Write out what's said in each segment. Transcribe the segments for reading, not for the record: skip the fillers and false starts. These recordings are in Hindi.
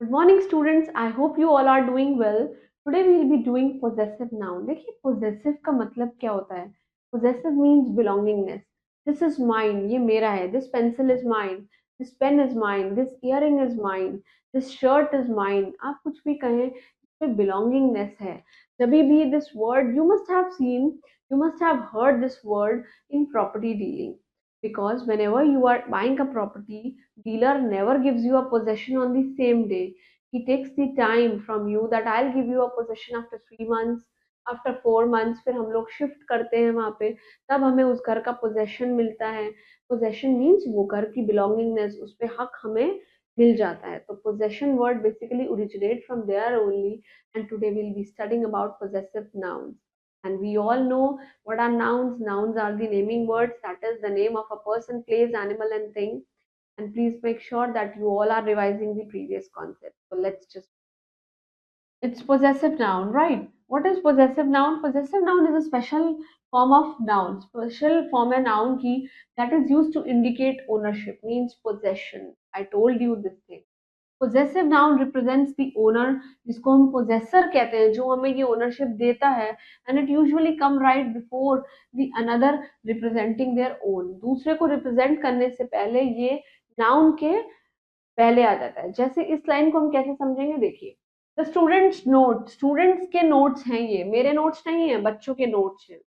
Good morning, students. I hope you all are doing well. Today we will be doing possessive noun. देखिए possessive का मतलब क्या होता है? Possessive means belongingness. This is mine. ये मेरा है. This pencil is mine. This pen is mine. This earring is mine. This shirt is mine. आप कुछ भी कहें, इसमें belongingness है. जभी भी this word you must have seen, you must have heard this word in property dealing. Because whenever you are buying a property, dealer never gives you a possession on the same day. He takes the time from you that I'll give you a possession after 3 months, after 4 months. फिर हम लोग शिफ्ट करते हैं वहां पे, तब हमें उस घर का पोजेशन मिलता है. पोजेशन मीन्स वो घर की बिलोंगिंगनेस, उस पे हक हमें मिल जाता है. तो possession word basically originate from there only. And today will be studying about possessive nouns. And we all know what are nouns. Nouns are the naming words, that is the name of a person, place, animal, and thing. And please make sure that you all are revising the previous concept. So let's just. It's possessive noun, right? What is possessive noun? Possessive noun is a special form of noun. Special form of noun key that is used to indicate ownership, means possession. I told you this thing. Possessive noun represents the owner, जिसको हम पोजेसर कहते हैं, जो हमें ये ओनरशिप देता है. And it usually come right before the another representing their own. दूसरे को रिप्रेजेंट करने से पहले ये नाउन के पहले आ जाता है. जैसे इस लाइन को हम कैसे समझेंगे, देखिए. द स्टूडेंट्स नोट, स्टूडेंट्स के नोट्स हैं, ये मेरे नोट्स नहीं है, बच्चों के नोट्स हैं.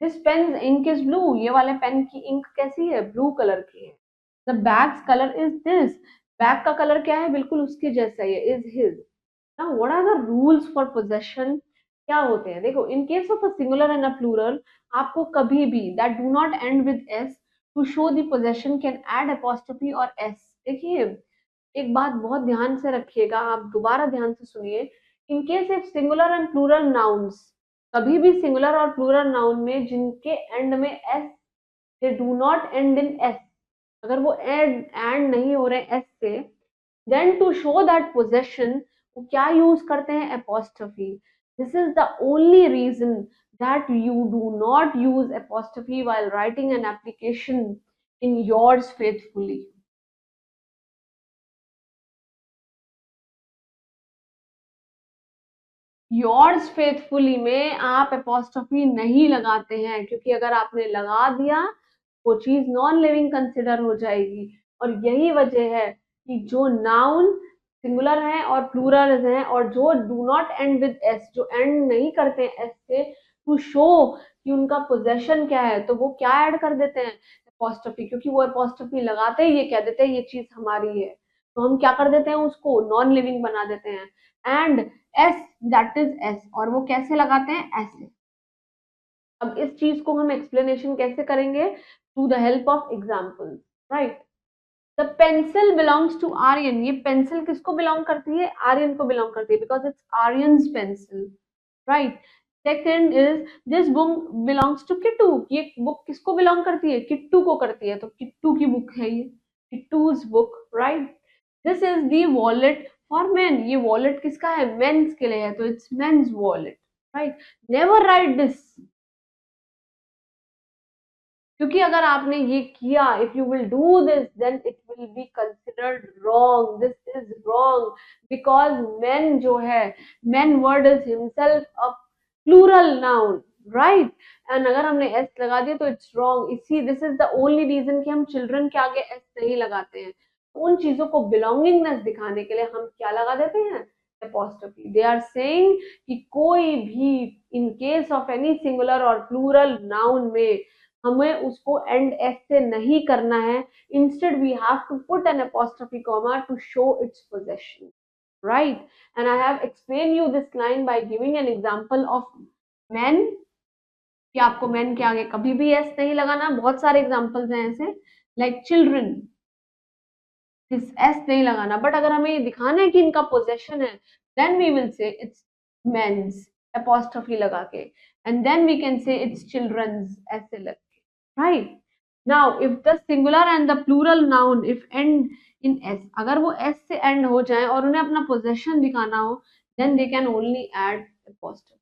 This pen ink is blue, ये वाले पेन की इंक कैसी है, ब्लू कलर की है. The bag's colour is this, bag का कलर क्या है, बिल्कुल उसके जैसा ही है, is his. Now what are the rules for possession, क्या होते हैं, देखो. In case of a singular and a plural, आपको कभी भी that do not end with s to show the possession can add apostrophe और एस. देखिए, एक बात बहुत ध्यान से रखिएगा, आप दोबारा ध्यान से सुनिए. In case if singular and plural nouns, कभी भी सिंगुलर और प्लूरल नाउन में जिनके एंड में s, they do not end in s, अगर वो एंड नहीं हो रहे एस से, then to show that possession वो क्या यूज करते हैं, apostrophe. This is the only reason that you do not use apostrophe while writing an application in yours faithfully. Yours faithfully में आप एपोस्ट्रोफी नहीं लगाते हैं, क्योंकि अगर आपने लगा दिया, वो चीज नॉन लिविंग कंसिडर हो जाएगी. और यही वजह है कि जो नाउन सिंगुलर है और प्लूरल है, और जो do not end with S, जो एंड नहीं करते एस से, टू शो कि उनका पोजेशन क्या है, तो वो क्या ऐड कर देते हैं, एपोस्ट्रोफी. क्योंकि वो एपोस्ट्रोफी लगाते ही ये कह देते हैं ये चीज हमारी है, तो हम क्या कर देते हैं, उसको नॉन लिविंग बना देते हैं. And S, that is S, और वो कैसे लगाते हैं, ऐसे. अब इस चीज को हम एक्सप्लेनेशन कैसे करेंगे, through the help of example, right. The pencil belongs to Aryan, ये पेंसिल किसको बिलोंग करती है, आर्यन को बिलोंग करती है, because it's Aryan's pencil, right. Second is this book belongs to Kittu, ये बुक किसको बिलोंग करती है, किट्टू को करती है, तो किट्टू की बुक है ये, Kittu's book, right. This is the wallet for men, ये वॉलेट किसका है, मेंस के लिए है, तो it's men's wallet, right. Never right this, क्योंकि अगर आपने ये किया, if you will do this, then it will be considered wrong. This is wrong because men जो है, men word is himself a plural noun, right. And अगर हमने एस लगा दिया तो इट्स रॉन्ग. इसी this is the only reason कि हम चिल्ड्रन के आगे एस नहीं लगाते हैं. उन चीजों को बिलोंगिंगनेस दिखाने के लिए हम क्या लगा देते हैं, एपोस्ट्रोफी. दे आर सेइंग कि कोई भी, in case of any singular और प्लूरल नाउन में, हमें उसको एंड एस से नहीं करना है. Instead we have to put an apostrophe comma to show its possession, right. And I have explained you this line by giving an example of men, कि आपको men के आगे कभी भी s नहीं लगाना. बहुत सारे एग्जांपल्स हैं ऐसे, लाइक चिल्ड्रन, दिस s नहीं लगाना. बट अगर हमें ये दिखाना है कि इनका पोजेशन है, then we will say it's men's, apostrophe लगा के. And then we can say it's children's, ऐसे लग, right. Now if the singular and the plural noun if end in s, अगर वो s से end हो जाए और उन्हें अपना possession दिखाना हो, then they can only add apostrophe.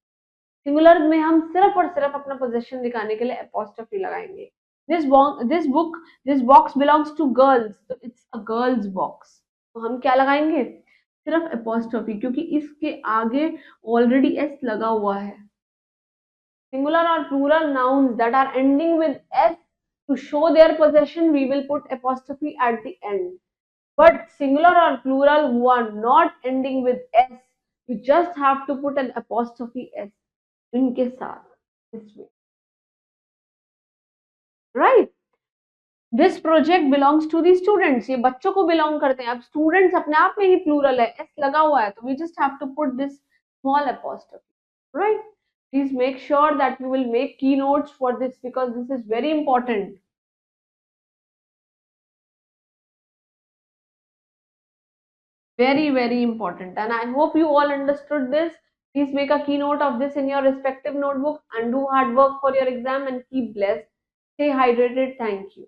Singular में हम सिर्फ और सिर्फ अपना possession दिखाने के लिए apostrophe लगाएंगे. This box belongs to girls, तो it's a girls box, तो हम क्या लगाएंगे, सिर्फ apostrophe, क्योंकि इसके आगे ऑलरेडी s लगा हुआ है. Singular or plural nouns that are ending with s, to show their possession we will put apostrophe at the end. But singular or plural who are not ending with s, you just have to put an apostrophe s इनके साथ, this way, right? This project belongs to the students. ये बच्चों को belong करते हैं. अब students अपने आप में ही plural है, s लगा हुआ है, तो we just have to put this small apostrophe, right? Please make sure that you will make keynotes for this, because this is very important. Very, very important. And I hope you all understood this. Please make a keynote of this in your respective notebook and do hard work for your exam and keep blessed. Stay hydrated. Thank you.